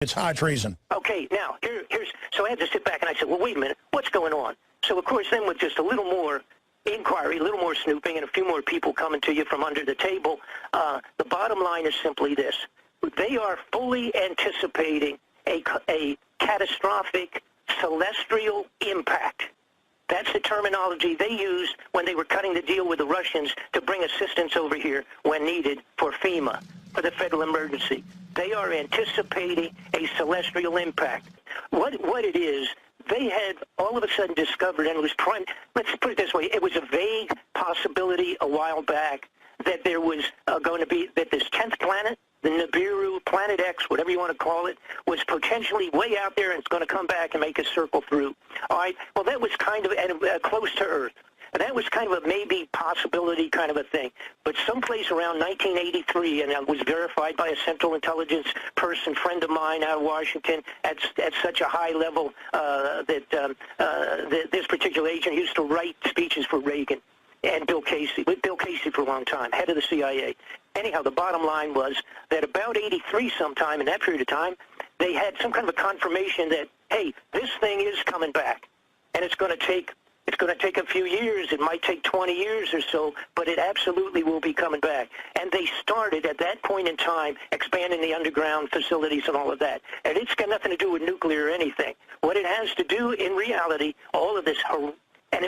It's high treason. Okay, now, so I had to sit back and I said, well, wait a minute, what's going on? So, of course, then with just a little more inquiry, a little more snooping, and a few more people coming to you from under the table, the bottom line is simply this. They are fully anticipating a catastrophic celestial impact. That's the terminology they used when they were cutting the deal with the Russians to bring assistance over here when needed for FEMA, for the federal emergency. They are anticipating a celestial impact. What it is, they had all of a sudden discovered, and it was let's put it this way, it was a vague possibility a while back that there was going to be, that this 10th planet, the Nibiru, Planet X, whatever you want to call it, was potentially way out there and it's going to come back and make a circle through. All right, well, that was kind of close to Earth. And that was kind of a maybe possibility kind of a thing. But someplace around 1983, and it was verified by a Central Intelligence person, friend of mine out of Washington, at such a high level that this particular agent used to write speeches for Reagan and Bill Casey, with Bill Casey for a long time, head of the CIA. Anyhow, the bottom line was that about 83 sometime in that period of time, they had some kind of a confirmation that, hey, this thing is coming back, and it's going to take a few years. It might take 20 years or so, but it absolutely will be coming back. And they started at that point in time expanding the underground facilities and all of that. And it's got nothing to do with nuclear or anything. What it has to do in reality, all of this,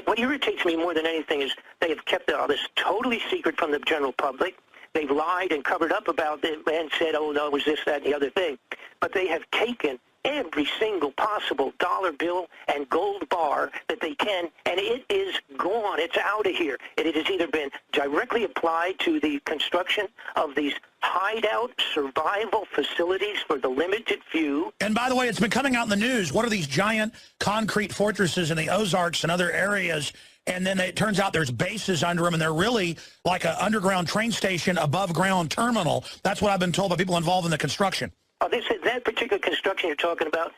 what irritates me more than anything is they have kept all this totally secret from the general public. They've lied and covered up about it and said, oh, no, it was this, that, and the other thing. But they have taken every single possible dollar bill and gold bar that they can, and it is gone. It's out of here. It has either been directly applied to the construction of these hideout survival facilities for the limited few. And by the way, it's been coming out in the news. What are these giant concrete fortresses in the Ozarks and other areas? And then it turns out there's bases under them, and they're really like an underground train station, above ground terminal. That's what I've been told by people involved in the construction. Oh, that particular construction you're talking about,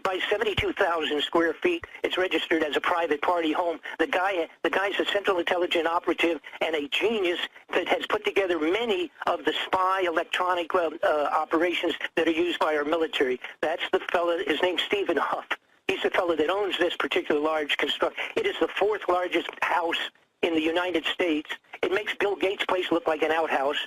by 72,000 square feet, it's registered as a private party home. The guy's a Central Intelligence operative and a genius that has put together many of the spy electronic operations that are used by our military. That's the fellow, his name's Stephen Huff. He's the fellow that owns this particular large construction. It is the fourth largest house in the United States. It makes Bill Gates' place look like an outhouse.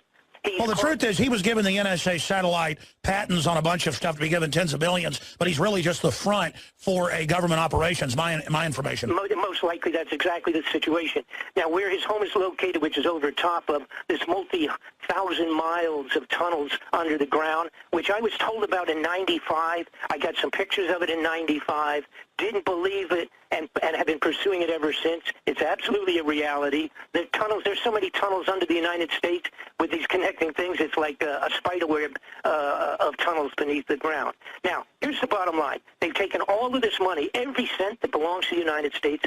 Well, the truth is, he was given the NSA satellite patents on a bunch of stuff to be given tens of billions, but he's really just the front for a government operations, my information. Most likely that's exactly the situation. Now, where his home is located, which is over top of this multi-thousand miles of tunnels under the ground, which I was told about in 95. I got some pictures of it in 95. Didn't believe it and have been pursuing it ever since. It's absolutely a reality. The tunnels, there's so many tunnels under the United States with these connecting things. It's like a spider web of tunnels beneath the ground. Now, here's the bottom line. They've taken all of this money, every cent that belongs to the United States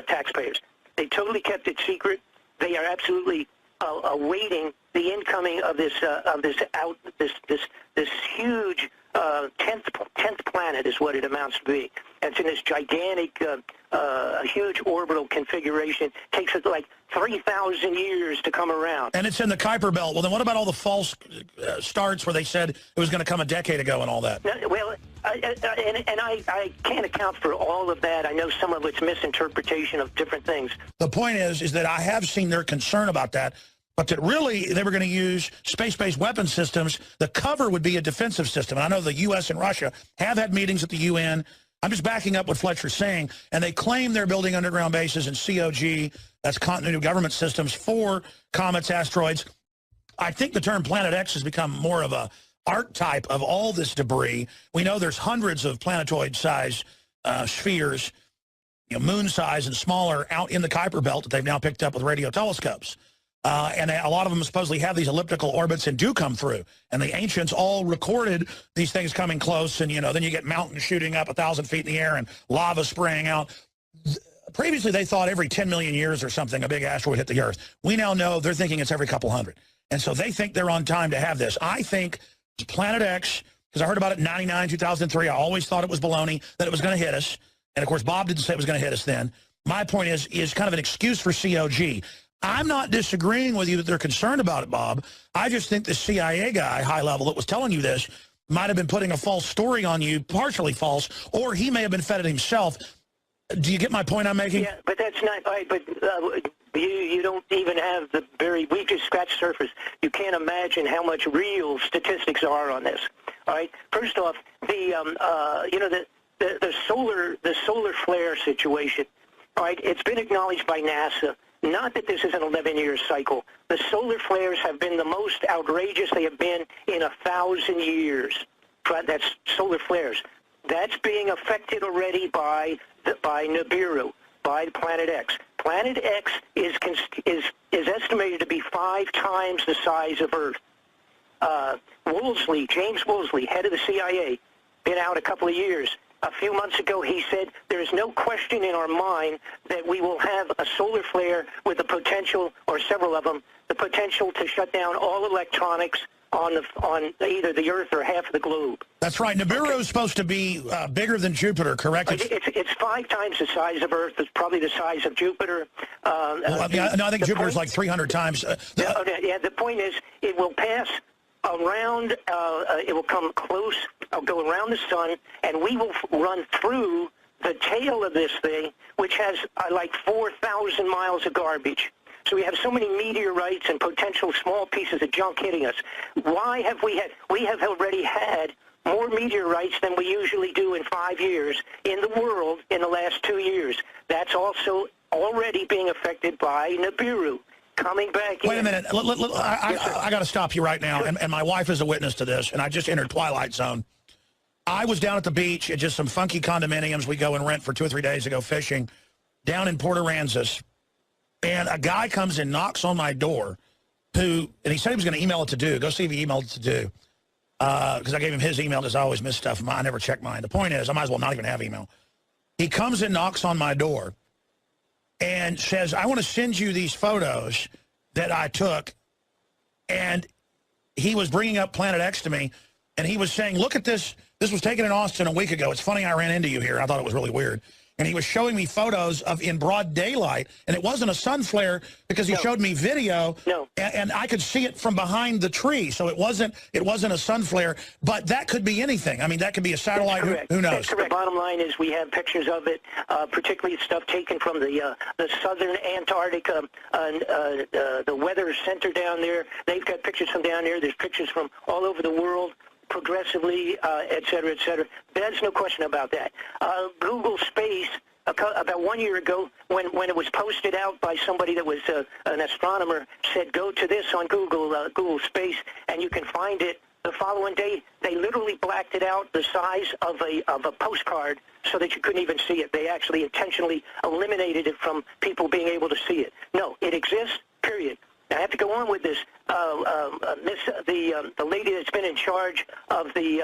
taxpayers. They totally kept it secret. They are absolutely awaiting the incoming of this huge 10th planet is what it amounts to be. And it's in this gigantic, huge orbital configuration. Takes it like 3,000 years to come around. And it's in the Kuiper Belt. Well, then what about all the false starts where they said it was going to come a decade ago and all that? Well, I can't account for all of that. I know some of it's misinterpretation of different things. The point is that I have seen their concern about that, but that really they were going to use space-based weapon systems. The cover would be a defensive system. And I know the U.S. and Russia have had meetings at the UN. I'm just backing up what Fletcher's saying. And they claim they're building underground bases in COG, that's Continuity of Government Systems, for comets, asteroids. I think the term Planet X has become more of a archetype of all this debris. We know there's hundreds of planetoid-sized spheres, moon size and smaller, out in the Kuiper Belt that they've now picked up with radio telescopes. And a lot of them supposedly have these elliptical orbits and do come through. And the ancients all recorded these things coming close, and, then you get mountains shooting up 1,000 feet in the air and lava spraying out. Previously, they thought every 10 million years or something, a big asteroid hit the Earth. We now know they're thinking it's every couple hundred. And so they think they're on time to have this. I think Planet X, because I heard about it in 99, 2003. I always thought it was baloney, that it was going to hit us. And, of course, Bob didn't say it was going to hit us then. My point is kind of an excuse for COG. I'm not disagreeing with you that they're concerned about it, Bob. I just think the CIA guy, high level, that was telling you this, might have been putting a false story on you, partially false, or he may have been fed it himself. Do you get my point I'm making? Yeah, but that's not right. But you don't even have we just scratched the surface. You can't imagine how much real statistics are on this. All right. First off, the solar flare situation. All right. It's been acknowledged by NASA. Not that this is an 11-year cycle. The solar flares have been the most outrageous they have been in 1,000 years. That's solar flares. That's being affected already by Nibiru, by Planet X. Planet X is estimated to be 5 times the size of Earth. James Woolsey, head of the CIA, been out a couple of years. A few months ago, he said there is no question in our mind that we will have a solar flare with the potential, or several of them, the potential to shut down all electronics on either the Earth or half of the globe. That's right. Nibiru is supposed to be bigger than Jupiter, correct? It's 5 times the size of Earth. It's probably the size of Jupiter. I think Jupiter's like 300 times. The point is, it will pass around, it will come close, go around the sun, and we will run through the tail of this thing, which has like 4,000 miles of garbage. So we have so many meteorites and potential small pieces of junk hitting us. Why have we have already had more meteorites than we usually do in 5 years in the world in the last 2 years. That's also already being affected by Nibiru. Coming back in. Wait a minute. I got to stop you right now, and my wife is a witness to this, and I just entered Twilight Zone. I was down at the beach at just some funky condominiums we go and rent for 2 or 3 days to go fishing down in Port Aransas, and a guy comes and knocks on my door and he said he was going to email it to Do. Go see if he emailed it to Do. Because I gave him his email because I always miss stuff. I never check mine. The point is, I might as well not even have email. He comes and knocks on my door and says, I want to send you these photos that I took. And he was bringing up Planet X to me, and he was saying, look at this. This was taken in Austin a week ago. It's funny I ran into you here. I thought it was really weird. And he was showing me photos of in broad daylight, and it wasn't a sun flare because he showed me video, and I could see it from behind the tree. So it wasn't a sun flare, but that could be anything. I mean, that could be a satellite. Who knows? That's correct. The bottom line is we have pictures of it, particularly stuff taken from the southern Antarctica, the weather center down there. They've got pictures from down there. There's pictures from all over the world. Progressively, et cetera, et cetera. There's no question about that. Google Space, about 1 year ago, when it was posted out by somebody that was an astronomer, said go to this on Google Space, and you can find it. The following day, they literally blacked it out the size of a postcard so that you couldn't even see it. They actually intentionally eliminated it from people being able to see it. No, it exists, period. I have to go on with this. The lady that's been in charge of the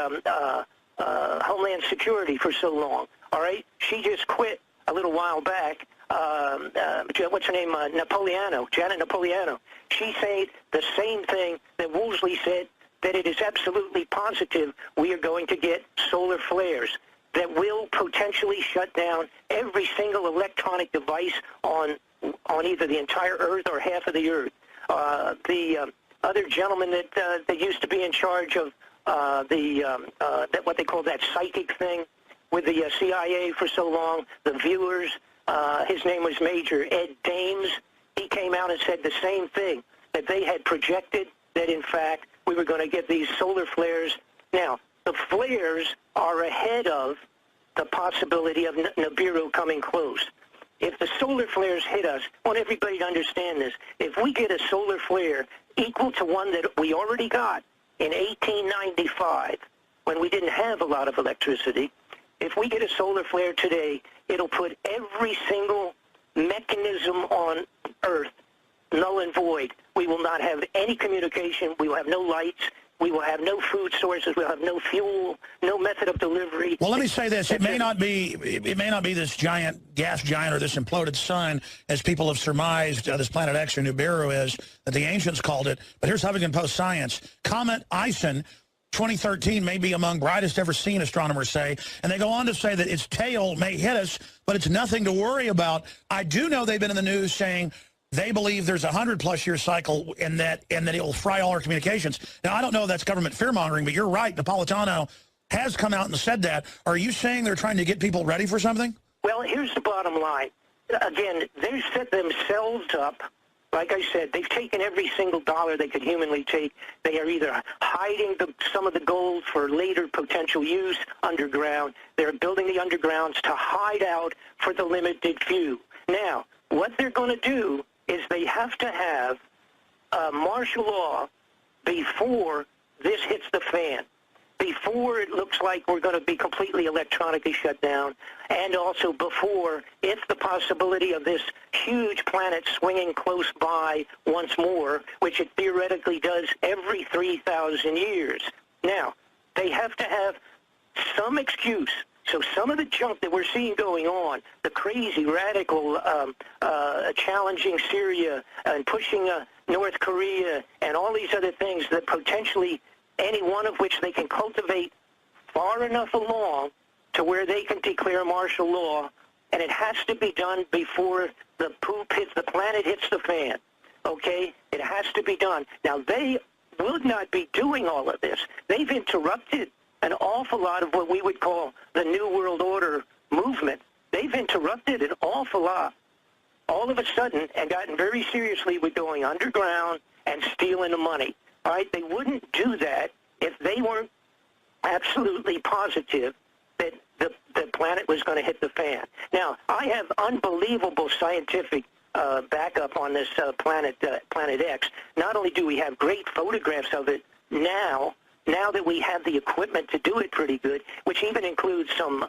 Homeland Security for so long, all right? She just quit a little while back. What's her name? Janet Napolitano. She said the same thing that Woolsey said, that it is absolutely positive we are going to get solar flares that will potentially shut down every single electronic device on either the entire Earth or half of the Earth. The other gentleman that used to be in charge of what they call that psychic thing with the CIA for so long, the viewers, his name was Major Ed Dames. He came out and said the same thing, that they had projected that, in fact, we were going to get these solar flares. Now, the flares are ahead of the possibility of Nibiru coming close. If the solar flares hit us, I want everybody to understand this. If we get a solar flare equal to one that we already got in 1895, when we didn't have a lot of electricity, if we get a solar flare today, it'll put every single mechanism on Earth null and void. We will not have any communication. We will have no lights. We will have no food sources. We'll have no fuel, no method of delivery. Well, let me say this: it may not be this giant gas giant or this imploded sun, as people have surmised this Planet X or Nibiru is, that the ancients called it. But here's Huffington Post Science: Comet Ison, 2013, may be among brightest ever seen, astronomers say. And they go on to say that its tail may hit us, but it's nothing to worry about. I do know they've been in the news saying they believe there's a 100+ year cycle and that it will fry all our communications. Now, I don't know if that's government fear-mongering, but you're right. Napolitano has come out and said that. Are you saying they're trying to get people ready for something? Well, here's the bottom line. Again, they've set themselves up. Like I said, they've taken every single dollar they could humanly take. They are either hiding some of the gold for later potential use underground. They're building the undergrounds to hide out for the limited few. Now, what they're going to do is they have to have martial law before this hits the fan, before it looks like we're going to be completely electronically shut down, and also before, if the possibility of this huge planet swinging close by once more, which it theoretically does every 3,000 years. Now, they have to have some excuse. So some of the junk that we're seeing going on, the crazy, radical, challenging Syria and pushing North Korea and all these other things that potentially, any one of which they can cultivate far enough along to where they can declare martial law, and it has to be done before the planet hits the fan, okay? It has to be done. Now, they would not be doing all of this. They've interrupted an awful lot of what we would call the New World Order movement. They've interrupted an awful lot all of a sudden and gotten very seriously with going underground and stealing the money. All right, they wouldn't do that if they weren't absolutely positive that the planet was going to hit the fan. Now, I have unbelievable scientific backup on this Planet X. Not only do we have great photographs of it now that we have the equipment to do it pretty good, which even includes some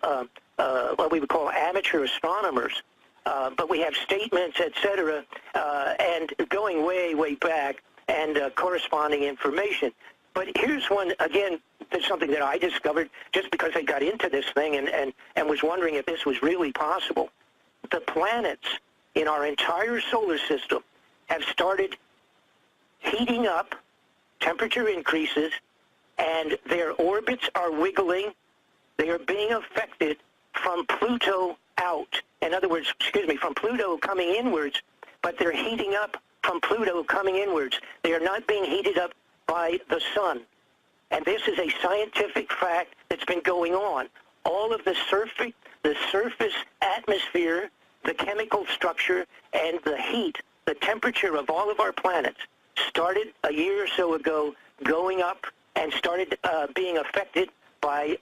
what we would call amateur astronomers, but we have statements, etc., and going way, way back, and corresponding information. But here's one, again, that's something that I discovered just because I got into this thing and was wondering if this was really possible. The planets in our entire solar system have started heating up, temperature increases, and their orbits are wiggling. They are being affected from Pluto out. In other words, from Pluto coming inwards, but they're heating up from Pluto coming inwards. They are not being heated up by the sun. And this is a scientific fact that's been going on. All of the surface atmosphere, the chemical structure, and the heat, the temperature of all of our planets started a year or so ago going up and started being affected by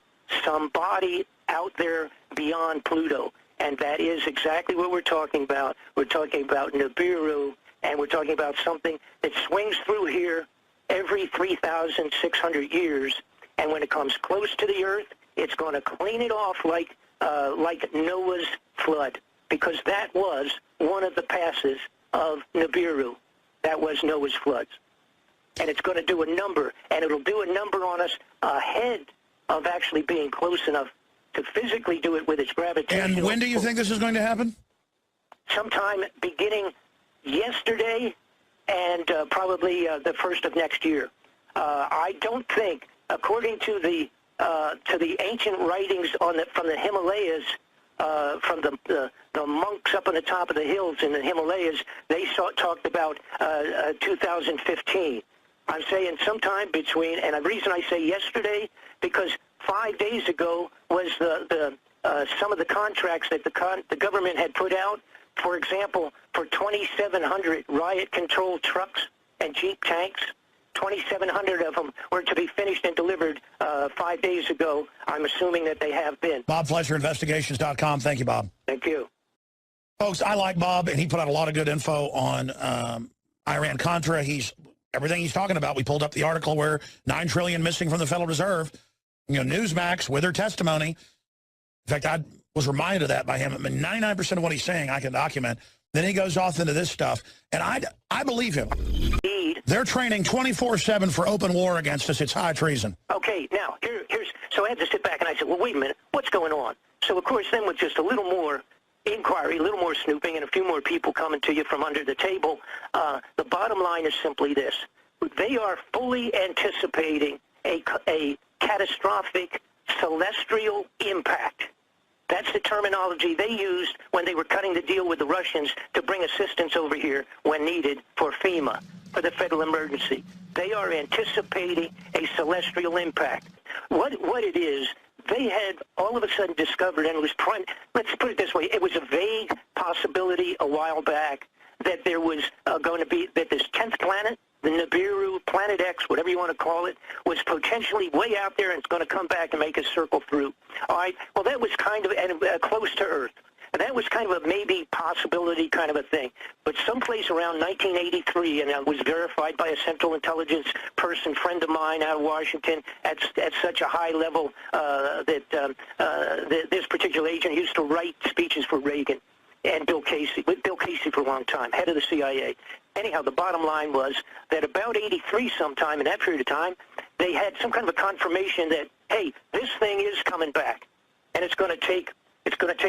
some body out there beyond Pluto. And that is exactly what we're talking about. We're talking about Nibiru, and we're talking about something that swings through here every 3,600 years. And when it comes close to the Earth, it's going to clean it off like Noah's flood, because that was one of the passes of Nibiru. That was Noah's floods. And it's going to do a number, and it'll do a number on us ahead of actually being close enough to physically do it with its gravitational. And when do you think this is going to happen? Sometime beginning yesterday and probably the first of next year. I don't think, according to the ancient writings from the Himalayas, from the monks up on the top of the hills in the Himalayas, they talked about 2015. I'm saying sometime between, and the reason I say yesterday, because 5 days ago was some of the contracts that the government had put out. For example, for 2,700 riot-controlled trucks and Jeep tanks, 2,700 of them were to be finished and delivered 5 days ago. I'm assuming that they have been. Bob Fletcher, investigations.com. Thank you, Bob. Thank you. Folks, I like Bob, and he put out a lot of good info on Iran-Contra. Everything he's talking about, we pulled up the article where $9 trillion missing from the Federal Reserve. Newsmax with her testimony. In fact, I was reminded of that by him. I mean, 99% of what he's saying I can document. Then he goes off into this stuff, and I believe him. They're training 24/7 for open war against us. It's high treason. Okay, now, so I had to sit back and I said, well, wait a minute, what's going on? So, of course, then with just a little more inquiry, a little more snooping, and a few more people coming to you from under the table, the bottom line is simply this. They are fully anticipating a catastrophic celestial impact That's the terminology they used when they were cutting the deal with the Russians to bring assistance over here when needed for FEMA, for the federal emergency. They are anticipating a celestial impact. What it is, they had all of a sudden discovered, and it was let's put it this way, it was a vague possibility a while back that there was going to be, that this 10th planet, the Nibiru, Planet X, whatever you want to call it, was potentially way out there and it's going to come back and make a circle through. All right, well, that was kind of close to Earth. And that was kind of a maybe possibility kind of a thing. But someplace around 1983, and it was verified by a Central Intelligence person, friend of mine out of Washington, at such a high level that this particular agent used to write speeches for Reagan and Bill Casey, with Bill Casey for a long time, head of the CIA. Anyhow, the bottom line was that about 83 sometime in that period of time, they had some kind of a confirmation that, hey, this thing is coming back, and it's going to take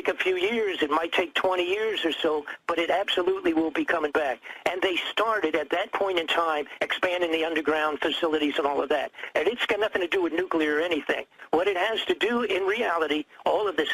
a few years. It might take 20 years or so, but it absolutely will be coming back. And they started at that point in time expanding the underground facilities and all of that. And it's got nothing to do with nuclear or anything. What it has to do in reality, all of this,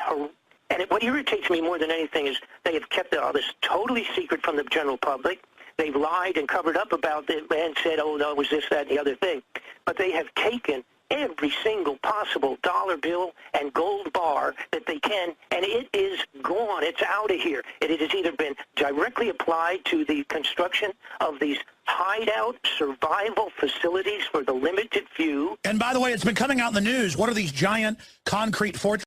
and what irritates me more than anything is they have kept all this totally secret from the general public. They've lied and covered up about it and said, oh, no, it was this, that, and the other thing. But they have taken every single possible dollar bill and gold bar that they can, and it is gone. It's out of here. It has either been directly applied to the construction of these hideout survival facilities for the limited few. And by the way, it's been coming out in the news. What are these giant concrete fortresses?